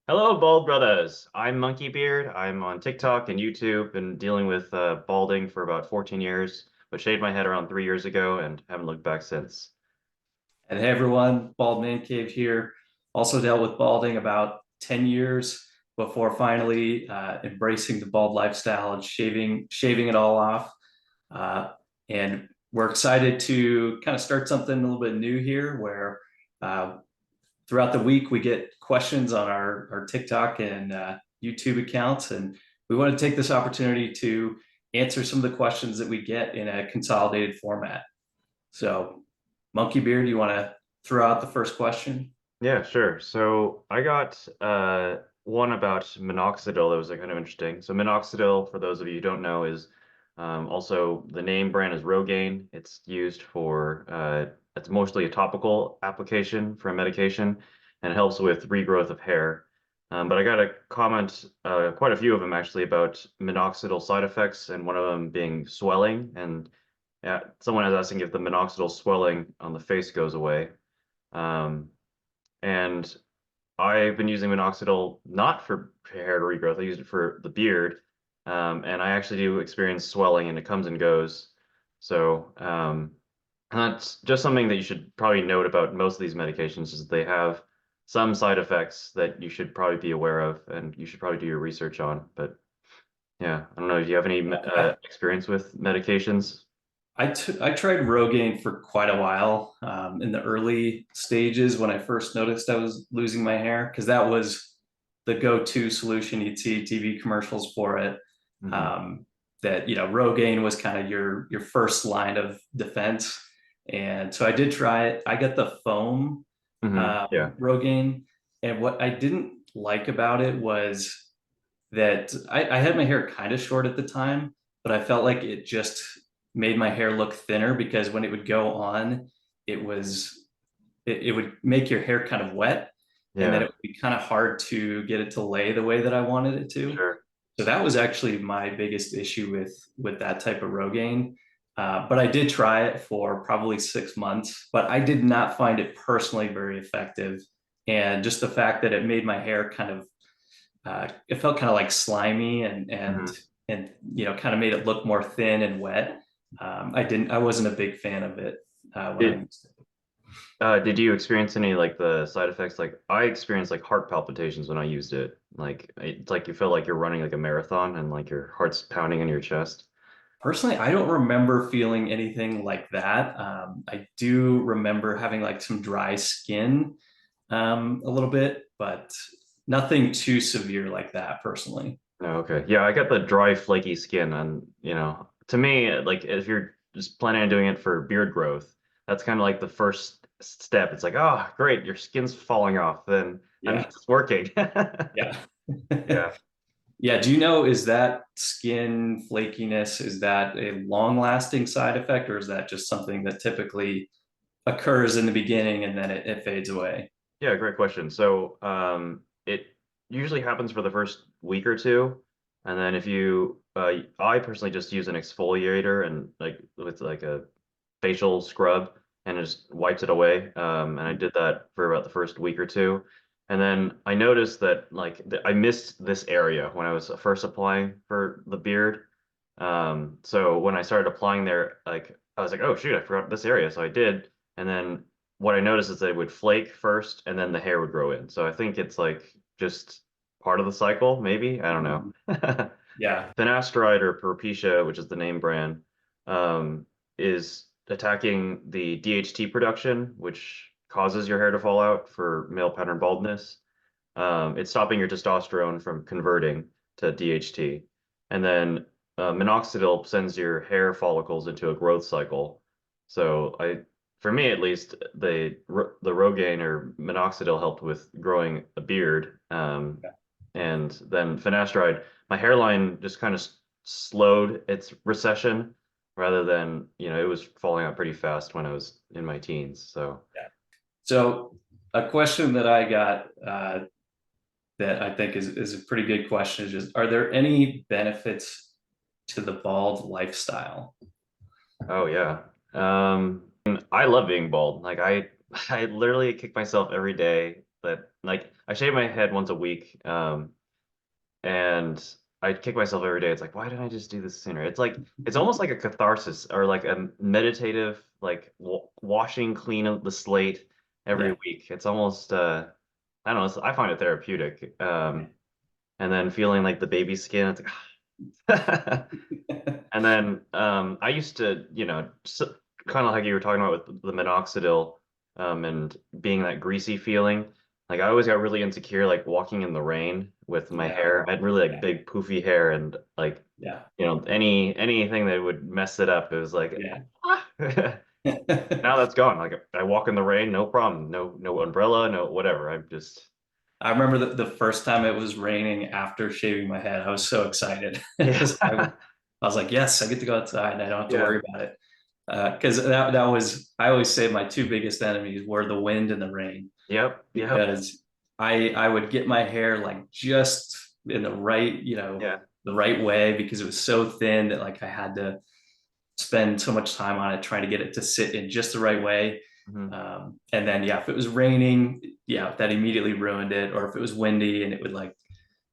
Hello, Bald Brothers. I'm MonkyBeard. I'm on TikTok and YouTube and dealing with balding for about 14 years, but shaved my head around 3 years ago and haven't looked back since. And hey everyone, BaldManCave here. Also dealt with balding about 10 years before finally embracing the bald lifestyle and shaving it all off. Uh, and we're excited to kind of start something a little bit new here where uh, throughout the week we get questions on our TikTok and YouTube accounts. And we want to take this opportunity to answer some of the questions that we get in a consolidated format. So Monkey Beard, you want to throw out the first question? Yeah, sure. So I got one about minoxidil that was kind of interesting. So minoxidil, for those of you who don't know, is also the name brand is Rogaine. It's used for it's mostly a topical application for a medication, and it helps with regrowth of hair. But I got a comment, quite a few of them actually, about minoxidil side effects, and one of them being swelling. And yeah, someone is asking if the minoxidil swelling on the face goes away. Um, and I've been using minoxidil not for hair regrowth. I use it for the beard. And I actually do experience swelling and it comes and goes. So that's just something that you should probably note about most of these medications is they have some side effects that you should probably be aware of and you should probably do your research on. But yeah, I don't know. Do you have any experience with medications? I tried Rogaine for quite a while in the early stages when I first noticed I was losing my hair because that was the go-to solution. You'd see TV commercials for it. Hmm. Um, that Rogaine was kind of your first line of defense, and so I did try it. I got the foam Yeah. Rogaine, and what I didn't like about it was that I had my hair kind of short at the time, but I felt like it just made my hair look thinner because when it would go on, it was it would make your hair kind of wet, and then Yeah. it would be kind of hard to get it to lay the way that I wanted it to. Sure. So that was actually my biggest issue with that type of Rogaine. But I did try it for probably 6 months, but I did not find it personally very effective. And just the fact that it made my hair kind of it felt kind of like slimy Hmm. and kind of made it look more thin and wet. I wasn't a big fan of it when I Did used it. did you experience any like the side effects? Like I experienced like heart palpitations when I used it. Like it's like you feel like you're running like a marathon and like your heart's pounding in your chest. Personally, I don't remember feeling anything like that. I do remember having like some dry skin a little bit, but nothing too severe like that personally. Oh, okay. Yeah, I got the dry, flaky skin, and to me, like if you're just planning on doing it for beard growth, that's kind of like the first step. It's like, oh, great, your skin's falling off, then that means Yeah, it's working. yeah. Yeah. Yeah, do you know, is that skin flakiness, is that a long-lasting side effect, or is that just something that typically occurs in the beginning and then it fades away? Yeah, great question. So, it usually happens for the first week or two, and then if you, I personally just use an exfoliator and like with like a facial scrub, and it just wipes it away. And I did that for about the first week or two, and then I noticed that like I missed this area when I was first applying for the beard. So when I started applying there, like I was like, oh shoot, I forgot this area, so I did, and then what I noticed is they would flake first and then the hair would grow in. So I think it's like just part of the cycle, maybe. I don't know. Yeah. Finasteride or Propecia, which is the name brand, um, is attacking the DHT production, which causes your hair to fall out for male pattern baldness. It's stopping your testosterone from converting to DHT. And then minoxidil sends your hair follicles into a growth cycle. So for me at least, the Rogaine or minoxidil helped with growing a beard. And then finasteride, my hairline just kind of slowed its recession rather than, it was falling out pretty fast when I was in my teens. So, Yeah. So a question that I got that I think is a pretty good question is just, are there any benefits to the bald lifestyle? oh yeah. I love being bald. Like I I literally kick myself every day that like I shave my head once a week, and I kick myself every day. It's like, why didn't I just do this sooner? It's like it's almost like a catharsis or like a meditative, like w washing clean of the slate every Yeah. week. It's almost I don't know. I find it therapeutic. And then feeling like the baby skin. It's like, and then I used to, kind of like you were talking about with the minoxidil, and being that greasy feeling. Like I always got really insecure, like walking in the rain with my Yeah. hair. I had really like Yeah. big poofy hair, and like Yeah. anything that would mess it up, it was like Yeah. ah. Now that's gone. Like I walk in the rain, no problem. No umbrella, no whatever. I'm just I remember the first time it was raining after shaving my head. I was so excited. yeah. I was like, yes, I get to go outside. I don't have to Yeah. worry about it. Because that was, I always say my two biggest enemies were the wind and the rain, Yep. Yep. because I would get my hair like just in the right, Yeah. the right way, because it was so thin that like I had to spend so much time on it trying to get it to sit in just the right way. Mhm. And then yeah, if it was raining, yeah, that immediately ruined it. Or if it was windy and it would like,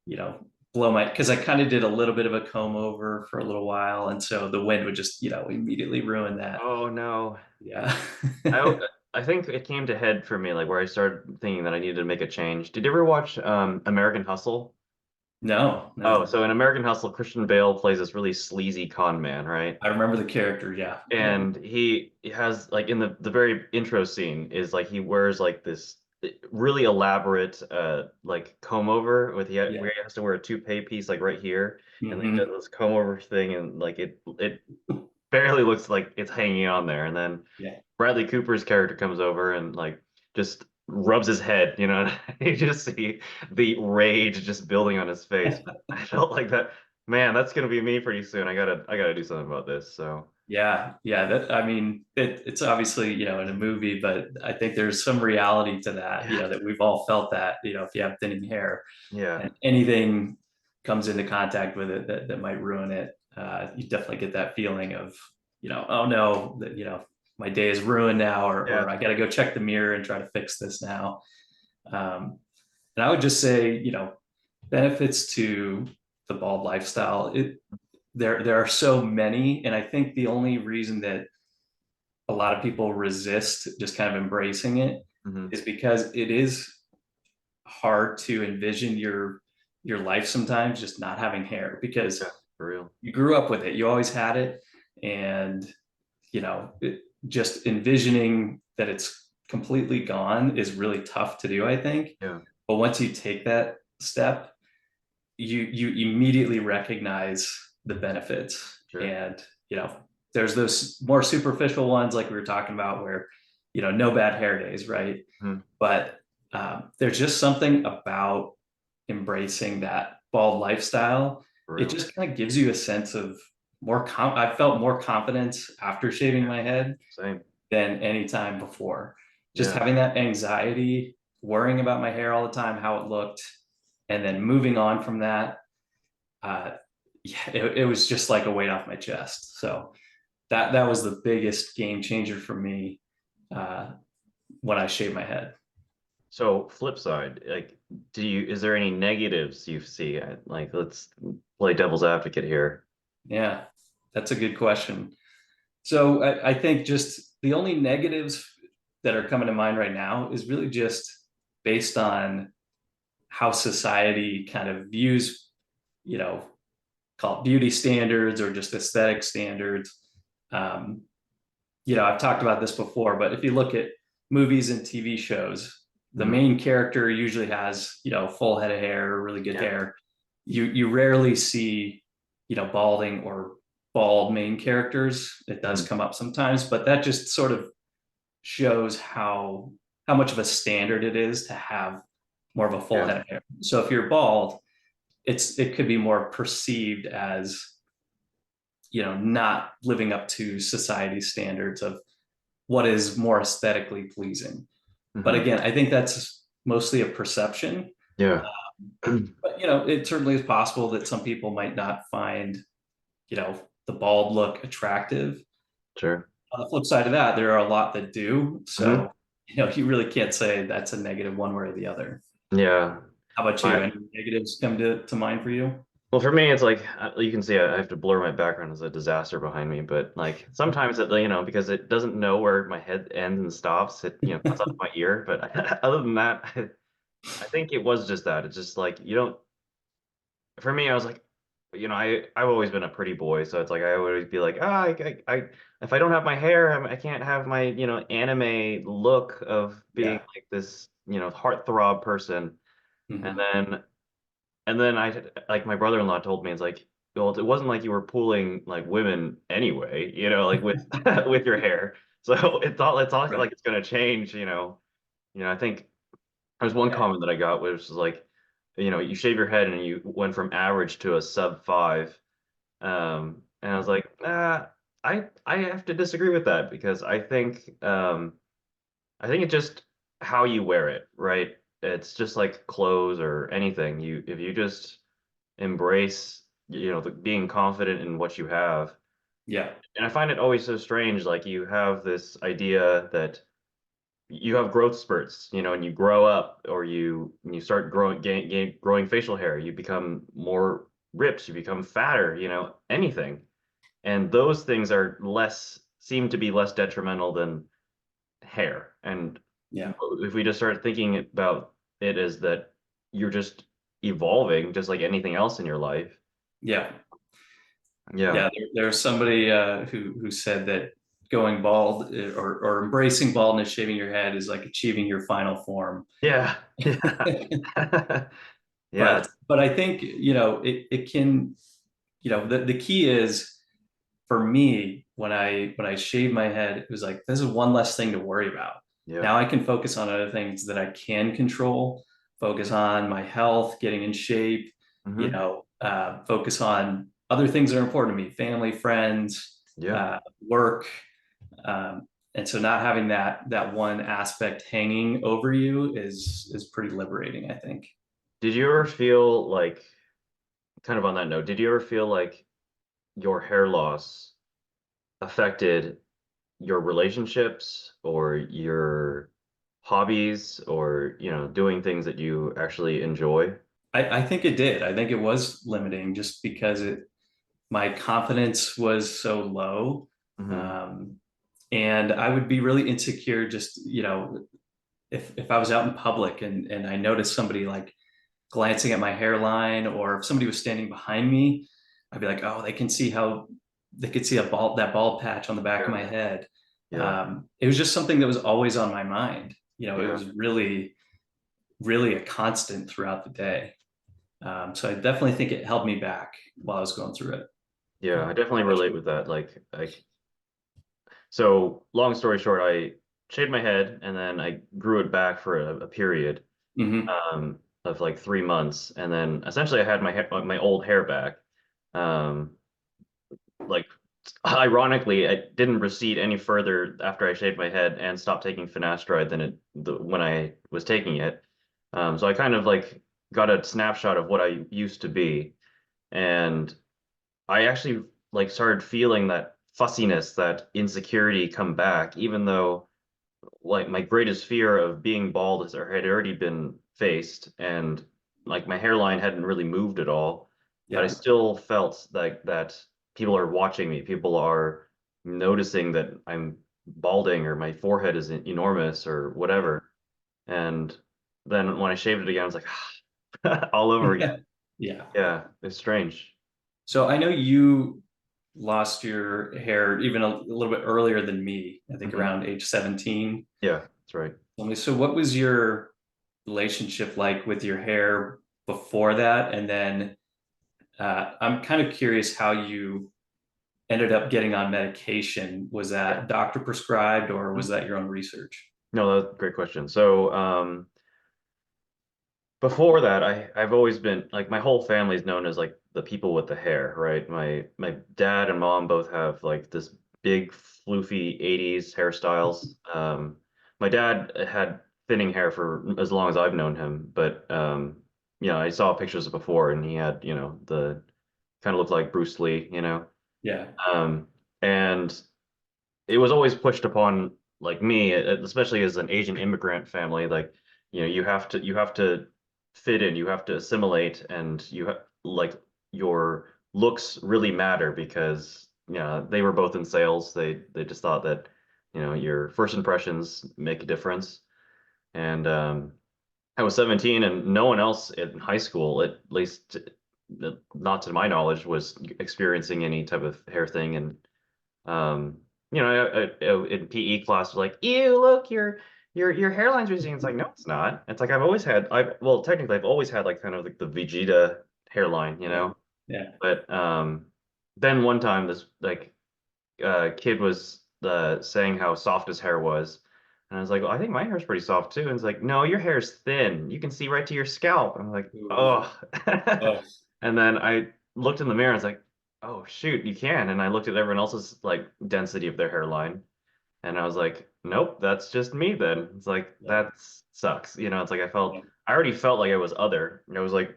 you know, blow my, because I kind of did a little bit of a comb over for a little while, and so the wind would just, immediately ruin that. Oh no. Yeah. I I think it came to head for me like where I started thinking that I needed to make a change. Did you ever watch American Hustle? No, Oh, no. so in American Hustle, Christian Bale plays this really sleazy con man, right? I remember the character. Yeah. Yeah. And he has like in the very intro scene is like he wears like this really elaborate like comb over with Yeah. where he has to wear a toupee piece like right here, and he does Hmm. this comb over thing, and like it barely looks like it's hanging on there. And then Yeah. Bradley Cooper's character comes over and like just rubs his head, and you just see the rage just building on his face. I felt like that, man, that's gonna be me pretty soon. I gotta do something about this. So Yeah, yeah. That, I mean, it's obviously, in a movie, but I think there's some reality to that. yeah, That we've all felt that. If you have thinning hair yeah, and anything comes into contact with it that might ruin it, you definitely get that feeling of, oh no, that my day is ruined now, or yeah. I got to go check the mirror and try to fix this now. Um, and I would just say, benefits to the bald lifestyle. There are so many, and I think the only reason that a lot of people resist just kind of embracing it Hmm. is because it is hard to envision your life sometimes just not having hair, Yeah, because for real. you grew up with it, you always had it. And just envisioning that it's completely gone is really tough to do, I think. Yeah, But once you take that step, you immediately recognize the benefits. sure. And there's those more superficial ones like we were talking about, where no bad hair days, right? Mhm. But there's just something about embracing that bald lifestyle. For It real. just kind of gives you a sense of I felt more confidence after shaving my head Same. than any time before. Just Yeah. having that anxiety, worrying about my hair all the time, how it looked, and then moving on from that, uh, yeah, it was just like a weight off my chest. So that was the biggest game changer for me, uh, when I shaved my head. So flip side, like, is there any negatives you see? Like, let's play devil's advocate here. Yeah, that's a good question. So I think just the only negatives that are coming to mind right now is really just based on how society kind of views, you know, call it beauty standards or just aesthetic standards. Um, I've talked about this before, but if you look at movies and TV shows, the Mhm. main character usually has, full head of hair, really good Yeah. hair. You rarely see, balding or bald main characters. It does Mhm. come up sometimes, but that just sort of shows how much of a standard it is to have more of a full Yeah. head of hair. So if you're bald, it could be more perceived as, not living up to society's standards of what is more aesthetically pleasing. But Hmm. again, I think that's mostly a perception. Yeah. But it certainly is possible that some people might not find, the bald look attractive. Sure. On the flip side of that, there are a lot that do. Hmm. So, you really can't say that's a negative one way or the other. Yeah. How about you? I, Any negatives come to mind for you? well, for me, it's like you can see I have to blur my background as a disaster behind me, but like sometimes it, because it doesn't know where my head ends and stops, it, cuts off my ear. But other than that, I think it was just that. It's just like you don't. For me, I was like, I've always been a pretty boy, so it's like I would always be like, if I don't have my hair, I can't have my, anime look of being Yeah. like this, heartthrob person. And Hmm. then like my brother-in-law told me, it's like, well, it wasn't like you were pulling like women anyway, like with with your hair. So it's all Right. like it's gonna change, I think there's one Yeah. comment that I got, which was like, you shave your head and you went from average to a sub 5. And I was like, I have to disagree with that because I think it's just how you wear it, right? It's just like clothes or anything. If you just embrace, being confident in what you have. Yeah. And I find it always so strange, like you have this idea that you have growth spurts, and you grow up or you start growing facial hair, you become more ripped, you become fatter, anything. And those things seem to be less detrimental than hair. And Yeah. if we just start thinking about it as that you're just evolving just like anything else in your life. Yeah. Yeah. Yeah. There's somebody who said that going bald or embracing baldness, shaving your head is like achieving your final form. Yeah. Yeah. Yeah. But I think, it can, the key is for me when I shaved my head, it was like this is one less thing to worry about. Yeah. Now I can focus on other things that I can control, focus on my health, getting in shape, Hmm. focus on other things that are important to me, family, friends, Yeah. work. And so not having that one aspect hanging over you is pretty liberating, I think. Did you ever feel like, kind of on that note, did you ever feel like your hair loss affected your relationships or your hobbies or, doing things that you actually enjoy? I think it did. I think it was limiting just because my confidence was so low. Hmm. Um, and I would be really insecure just, if I was out in public and I noticed somebody like glancing at my hairline, or if somebody was standing behind me, I'd be like, oh, they could see that bald patch on the back of Yeah. my head. Yeah. It was just something that was always on my mind. It Yeah. was really, really a constant throughout the day. So I definitely think it held me back while I was going through it. Yeah. I How definitely about relate you? with that. So long story short, I shaved my head and then I grew it back for a period Hmm. of like 3 months. And then essentially I had my old hair back. Um, like ironically, it didn't recede any further after I shaved my head and stopped taking finasteride than when I was taking it. So I kind of like got a snapshot of what I used to be, and I actually like started feeling that fussiness, that insecurity come back, even though like my greatest fear of being bald had already been faced, and like my hairline hadn't really moved at all, but I Yeah. still felt like that people are watching me, people are noticing that I'm balding or my forehead is enormous or whatever. And then when I shaved it again, I was like all over again. Yeah. Yeah. Yeah, it's strange. So I know you lost your hair even a little bit earlier than me, I think Hmm. around age 17. Yeah, that's right. So what was your relationship like with your hair before that? And then I'm kind of curious how you ended up getting on medication. Was Yeah. that doctor prescribed or was Mhm. that your own research? No, that's a great question. So, before that, I've always been like my whole family is known as like the people with the hair, right? My dad and mom both have like this big floofy 80s hairstyles. My dad had thinning hair for as long as I've known him, but I saw pictures before and he had, the kind of looked like Bruce Lee, Yeah. Um, and it was always pushed upon like me, especially as an Asian immigrant family, like, you have to fit in, you have to assimilate, and like your looks really matter because they were both in sales. They just thought that your first impressions make a difference. And I was 17, and no one else in high school, at least not to my knowledge, was experiencing any type of hair thing. And in PE class, like, ew, look, your hairline's receding. It's like, no, it's not. It's like well, technically, I've always had like kind of like the Vegeta hairline, Yeah. Yeah. But then one time, this like kid was saying how soft his hair was. And I was like, well, I think my hair's pretty soft too. And it's like, no, your hair's thin. You can see right to your scalp. I'm like, Ooh. oh. Oh, And then I looked in the mirror and I was like, oh shoot, you can. And I looked at everyone else's like density of their hairline. And I was like, nope, that's just me then. It's like, yeah. that sucks. It's like Yeah. I already felt like I was other. I was like,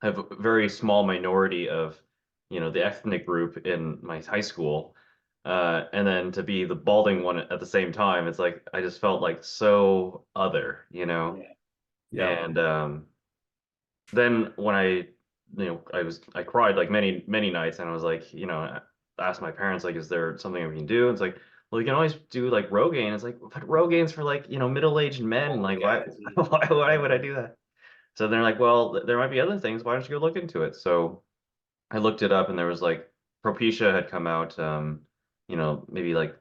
I have a very small minority of, the ethnic group in my high school. And then to be the balding one at the same time, it's like I just felt like so other. Yeah. Yeah. And then when I cried like many, many nights, and I was like, I asked my parents, like, is there something we can do? And it's like, well, you can always do like Rogaine. It's like, but Rogaine's for like, middle-aged men. Old Like, why, guys. why would I do that? So they're like, well, there might be other things. Why don't you go look into it? So I looked it up, and there was like Propecia had come out, maybe like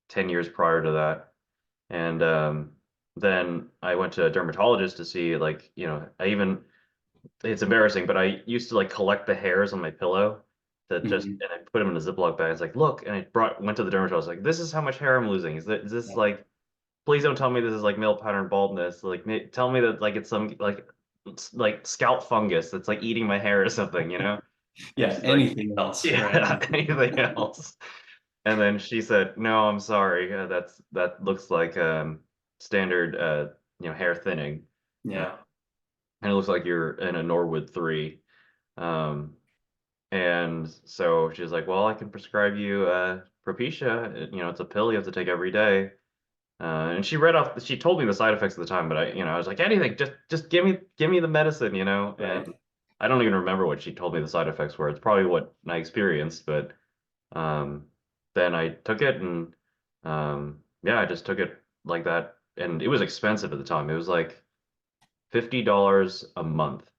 10 years prior to that. And then I went to a dermatologist to see, like, it's embarrassing, but I used to like collect the hairs on my pillow Mhm. and I put them in a Ziploc bag. It's like, look, and went to the dermatologist, like, this is how much hair I'm losing. Is this Yeah. like, please don't tell me this is like male pattern baldness. Like, tell me that like it's some like scalp fungus that's like eating my hair or something. And Yeah. she's like, Anything else, yeah, right? anything else? And then she said, no, I'm sorry. That looks like standard hair thinning. Uh, Yeah. and it looks like you're in a Norwood 3. Um, and so she's like, well, I can prescribe you Propecia. It's a pill you have to take every day. And she told me the side effects at the time, but I was like, anything, just give me the medicine. Right. And I don't even remember what she told me the side effects were. It's probably what I experienced, but um, then I took it, and yeah, I just took it like that. And it was expensive at the time. It was like $50 a month.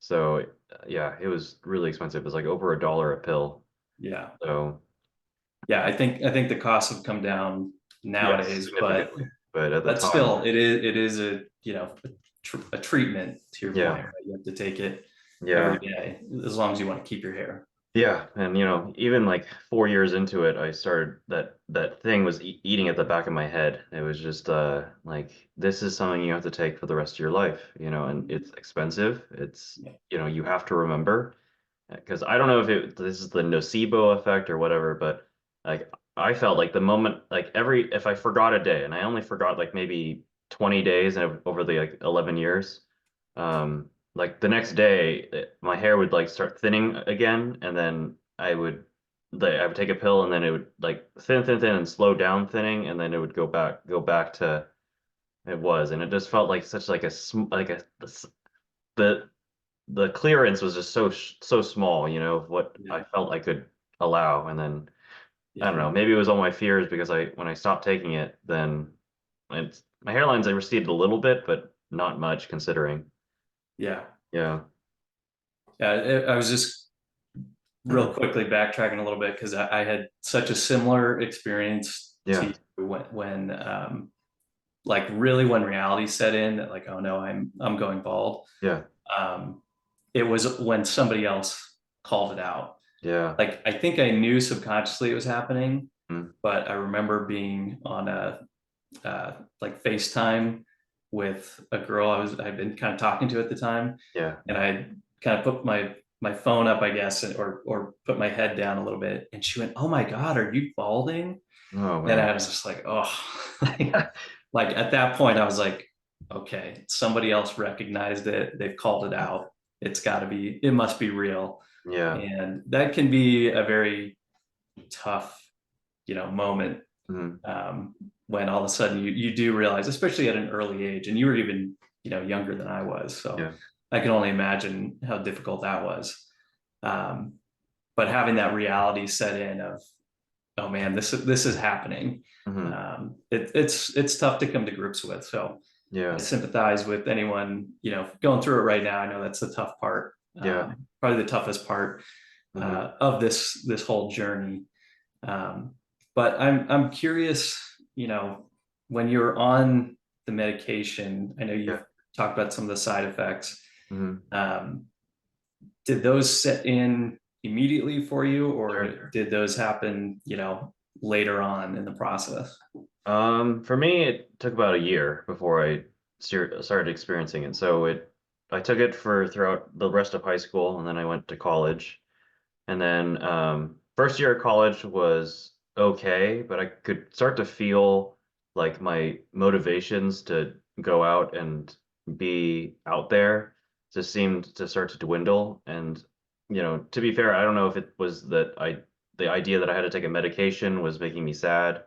So yeah, it was really expensive. It was like over $1 a pill. Yeah. So Yeah. I think the costs have come down yes, nowadays, but significantly. But at the but time, still, it is a treatment, to your yeah, point, right? You have to take it every yeah. day as long as you want to keep your hair. Yeah, and even like 4 years into it, I started that thing was eating at the back of my head. It was just like, this is something you have to take for the rest of your life, and it's expensive. It's Yeah. you have to remember, because I don't know if this is the nocebo effect or whatever, but like I felt like the moment, like if I forgot a day, and I only forgot like maybe 20 days over the like 11 years, like the next day, my hair would like start thinning again, and then I would take a pill, and then it would like thin, thin, thin, and slow down thinning, and then it would go back to it was, and it just felt like such like the the clearance was just so small, of what I Yeah. felt I could allow. And then I don't Yeah. know, maybe it was all my fears, because when I stopped taking it, then my hairlines, I receded a little bit, but not much considering. Yeah. Yeah. Yeah. I was just real quickly backtracking a little bit because I had such a similar experience to Yeah. you when like really when reality set in that, like, oh no, I'm going bald. Yeah. Um, it was when somebody else called it out. Yeah. Like, I think I knew subconsciously it was happening, Mm. but I remember being on a like FaceTime with a girl I'd been kind of talking to at the time, Yeah. and I kind of put my phone up, I guess, or put my head down a little bit, and she went, "Oh my God, are you balding?" Oh And man. I was just like, "Oh," like at that point, I was like, "Okay, somebody else recognized it. They've called it out. It must be real." Yeah. And that can be a very tough, moment, Mm. um, when all of a sudden you do realize, especially at an early age, and you were even younger than I was. So Yeah. I can only imagine how difficult that was. Um, but having that reality set in of, oh man, this is happening. Hmm. It's tough to come to grips with. So I Yeah. sympathize with anyone, going through it right now. I know that's the tough part, Yeah. probably the toughest part Hmm. of this whole journey. Um, but I'm curious, when you're on the medication, I know Yeah. you've talked about some of the side effects. Hmm. Um, did those set in immediately for you, or Sure. did those happen, later on in the process? For me, it took about a year before I started experiencing it. I took it for throughout the rest of high school, and then I went to college. And then first year of college was okay, but I could start to feel like my motivations to go out and be out there just seemed to start to dwindle. And, to be fair, I don't know if it was the idea that I had to take a medication was making me sad,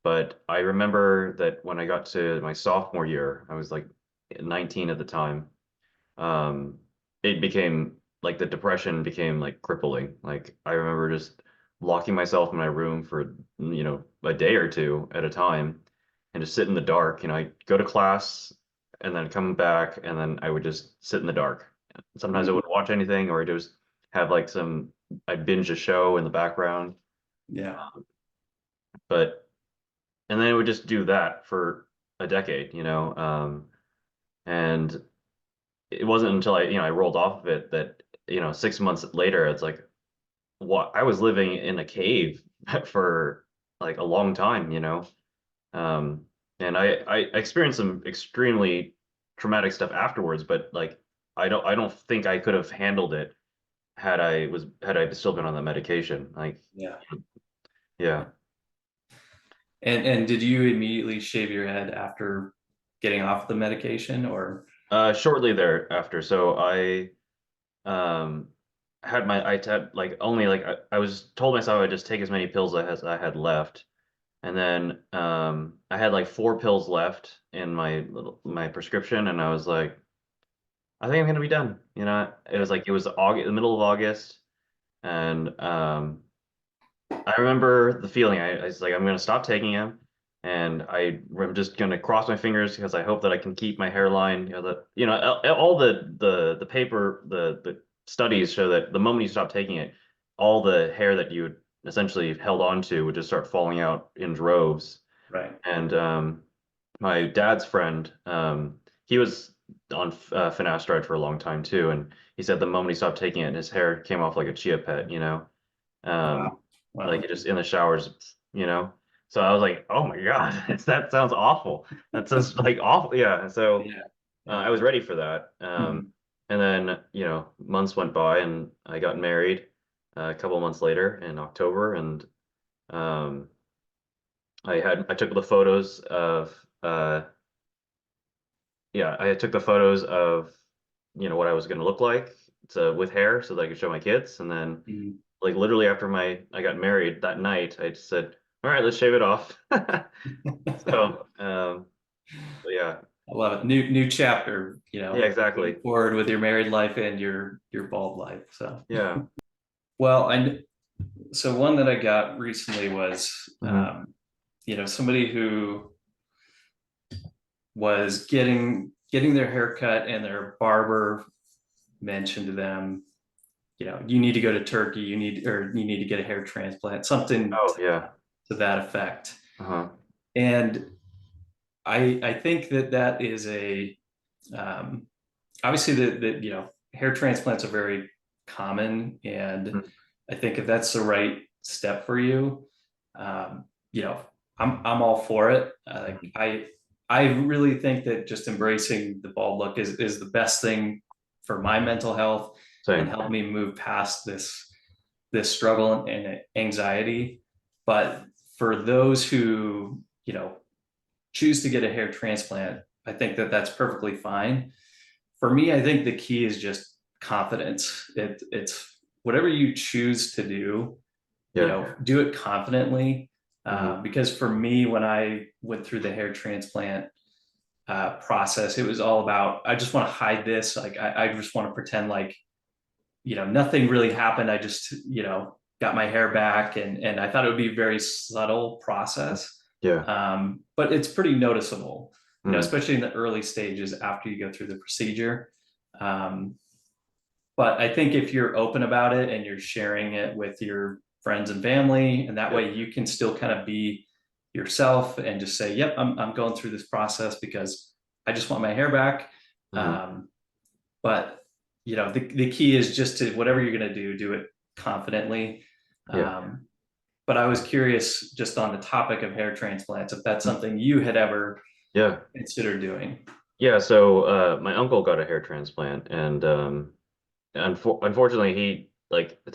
but I remember that when I got to my sophomore year, I was like 19 at the time. um, it became like the depression became like crippling. Like I remember just locking myself in my room for, a day or two at a time and just sit in the dark. I'd go to class and then come back and then I would just sit in the dark. Sometimes I Mm, wouldn't watch anything or I'd just have like I'd binge a show in the background. yeah. But, and then I would just do that for a decade, and it wasn't until I rolled off of it that 6 months later it's like what I was living in a cave for like a long time, um and I experienced some extremely traumatic stuff afterwards, but like I don't think I could have handled it had I still been on the medication, like. Yeah. Yeah. And did you immediately shave your head after getting off the medication, or? Shortly thereafter, so um I had like only like I was told myself I'd just take as many pills as I had left. And then I had like 4 pills left in my prescription, and I was like, I think I'm gonna be done. It Yeah. was like it was August, the middle of August, and I remember the feeling. I was like, I'm gonna stop taking them, and I'm just gonna cross my fingers because I hope that I can keep my hairline. All the paper the studies show that the moment you stop taking it, all the hair that you had essentially held on to would just start falling out in droves. Right. And my dad's friend, he was on Finasteride for a long time too, and he said the moment he stopped taking it, his hair came off like a chia pet. Um, Wow. like Wow. it just in the showers. So I was like, oh my God, that sounds awful. That sounds like awful. Yeah. So Yeah. I Yeah. was ready for that. Mhm. And then, months went by and I got married a couple months later in October. And um, I took the photos of, yeah, I took the photos of, what I was going to look like with hair so that I could show my kids. And then Mhm. like literally after I got married that night, I just said, all right, let's shave it off. So, but yeah, I love it. New chapter, yeah, going exactly. forward with your married life and your bald life. So, Yeah. well, so one that I got recently was, Hmm. somebody who was getting their hair cut, and their barber mentioned to them, you need to go to Turkey, you need to get a hair transplant, something Oh, yeah. to that effect. Uh-huh. And I think that is um, obviously hair transplants are very common, and Mhm. I think if that's the right step for you, um, you know, I'm all for it. Like Mhm. I really think that just embracing the bald look is the best thing for my mental health, and Same. help me move past this struggle and anxiety. But for those who choose to get a hair transplant, I think that that's perfectly fine. For me, I think the key is just confidence. It's whatever you choose to do, Yeah. do it confidently. Hmm. Because for me, when I went through the hair transplant, process. It was all about, I just want to hide this. Like I just want to pretend like, nothing really happened. I just, got my hair back, and I thought it would be a very subtle process. Yeah. But it's pretty noticeable, Mm. especially in the early stages after you go through the procedure. Um, but I think if you're open about it and you're sharing it with your friends and family, and that Yeah. way you can still kind of be yourself and just say, yep, I'm going through this process because I just want my hair back. Mhm. But the key is just to, whatever you're going to do it confidently. Yeah. But I was curious, just on the topic of hair transplants, if that's something you had ever Yeah. considered doing. Yeah. So my uncle got a hair transplant, and unfortunately he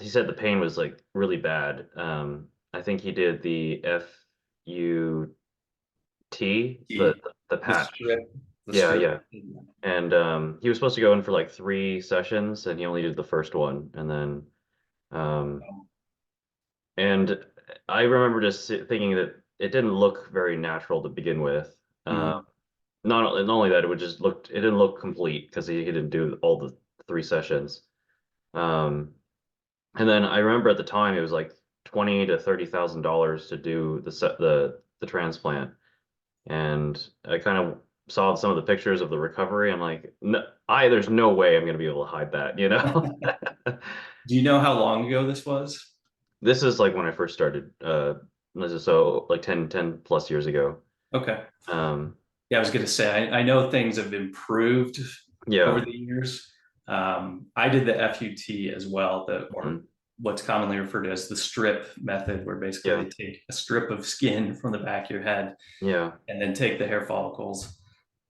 said the pain was like really bad. I think he did the FUT, the The patch. strip, the Yeah, strip. yeah. And he was supposed to go in for like 3 sessions, and he only did the first one, and then um and I remember just thinking that it didn't look very natural to begin with. Mhm. Not only that, it didn't look complete because he didn't do all the 3 sessions. Um, and then I remember at the time it was like 20 to 30 thousand dollars to do the transplant, and I kind of saw some of the pictures of the recovery. I'm like, no, there's no way I'm gonna be able to hide that, you know? Do you know how long ago this was? This is like when I first started, this is so like 10 plus years ago. Okay. Um, Yeah, I was going to say, I know things have improved over yeah. the years. I did the FUT as well, or Mhm. what's commonly referred to as the strip method, where basically Yeah. they take a strip of skin from the back of your head Yeah. and then take the hair follicles.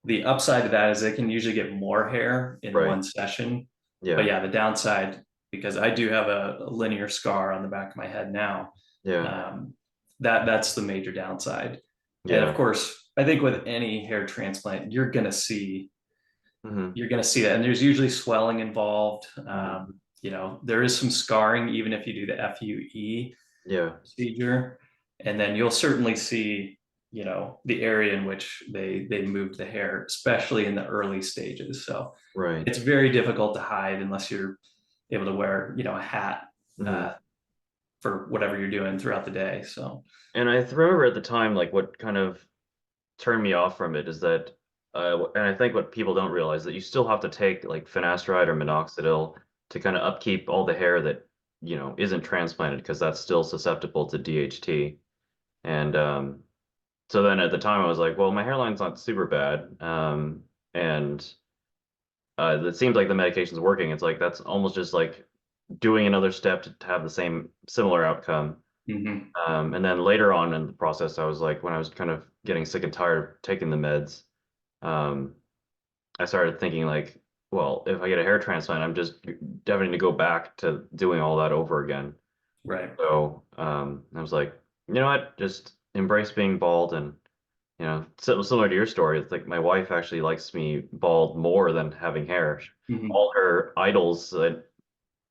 The upside to that is they can usually get more hair in Right. one session. But Yeah. yeah, the downside, because I do have a linear scar on the back of my head now, Yeah. um, that's the major downside. And of Yeah. course, I think with any hair transplant, Hmm. you're gonna see that, and there's usually swelling involved. Hmm. There is some scarring even if you do the FUE Yeah. procedure, and then you'll certainly see, the area in which they moved the hair, especially in the early stages. So Right. it's very difficult to hide unless you're able to wear, a hat Hmm. uh, for whatever you're doing throughout the day. So And I remember at the time, like what kind of turned me off from it is that, and I think what people don't realize that you still have to take like finasteride or minoxidil to kind of upkeep all the hair that, isn't transplanted because that's still susceptible to DHT. And so then at the time I was like, well, my hairline's not super bad. And it seems like the medication's working. It's like that's almost just like doing another step to have the similar outcome. mhm. And then later on in the process, I was like, when I was kind of getting sick and tired of taking the meds, um, I started thinking like, well, if I get a hair transplant, I'm just having to go back to doing all that over again. Right. So I was like, you know what, just embrace being bald. And similar to your story, it's like my wife actually likes me bald more than having hair. Mhm. All her idols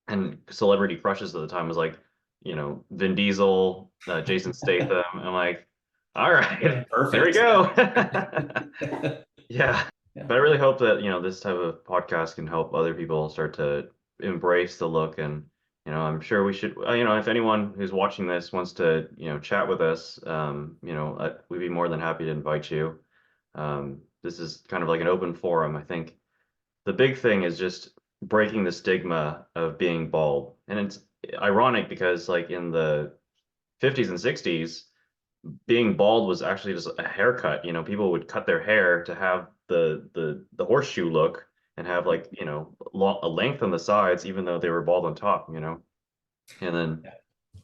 and celebrity crushes at the time was like, Vin Diesel, Jason Statham. I'm like, all Yeah, right, here we perfect. go. Yeah. Yeah. Yeah. But I really hope that, this type of podcast can help other people start to embrace the look. And, I'm sure we should, if anyone who's watching this wants to, chat with us, we'd be more than happy to invite you. This is kind of like an open forum. I think the big thing is just breaking the stigma of being bald. And it's ironic because like in the 50s and 60s, being bald was actually just a haircut. People would cut their hair to have the horseshoe look and have like, a length on the sides, even though they were bald on top. And then Yeah, again,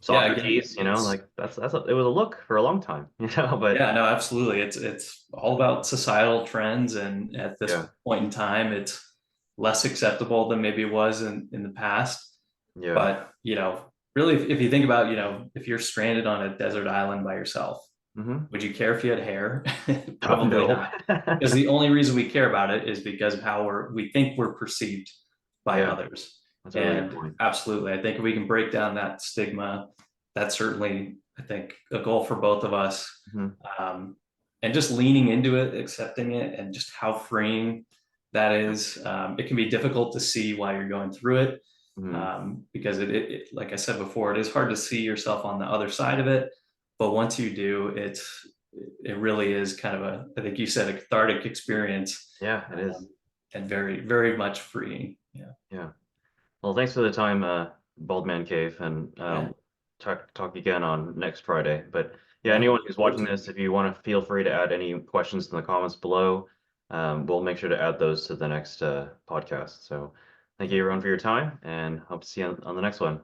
Socrates, like it was a look for a long time, but yeah, no, absolutely. It's all about societal trends, and at this yeah, point in time, it's less acceptable than maybe it was in the past. yeah. But really, if you think about, if you're stranded on a desert island by yourself, Hmm. would you care if you had hair? Oh, Probably no. not, because the only reason we care about it is because of how we think we're perceived by Yeah, others. that's a really good And point. absolutely, I think if we can break down that stigma, that's certainly, I think, a goal for both of us. Mhm. Um, and just leaning into it, accepting it, and just how freeing that is. It can be difficult to see while you're going through it, Mhm. because like I said before, it is hard to see yourself on the other side of it. But once you do, it really is kind of I think you said, a cathartic experience, Yeah, it is. and very, very much freeing. Yeah. Yeah. Well, thanks for the time, Bald Man Cave, and Yeah. talk again on next Friday. But yeah, Yeah. anyone who's Forward watching to it. this, if you want to, feel free to add any questions in the comments below. We'll make sure to add those to the next podcast. So thank Yeah. you everyone for your time, and hope to see you on the next one.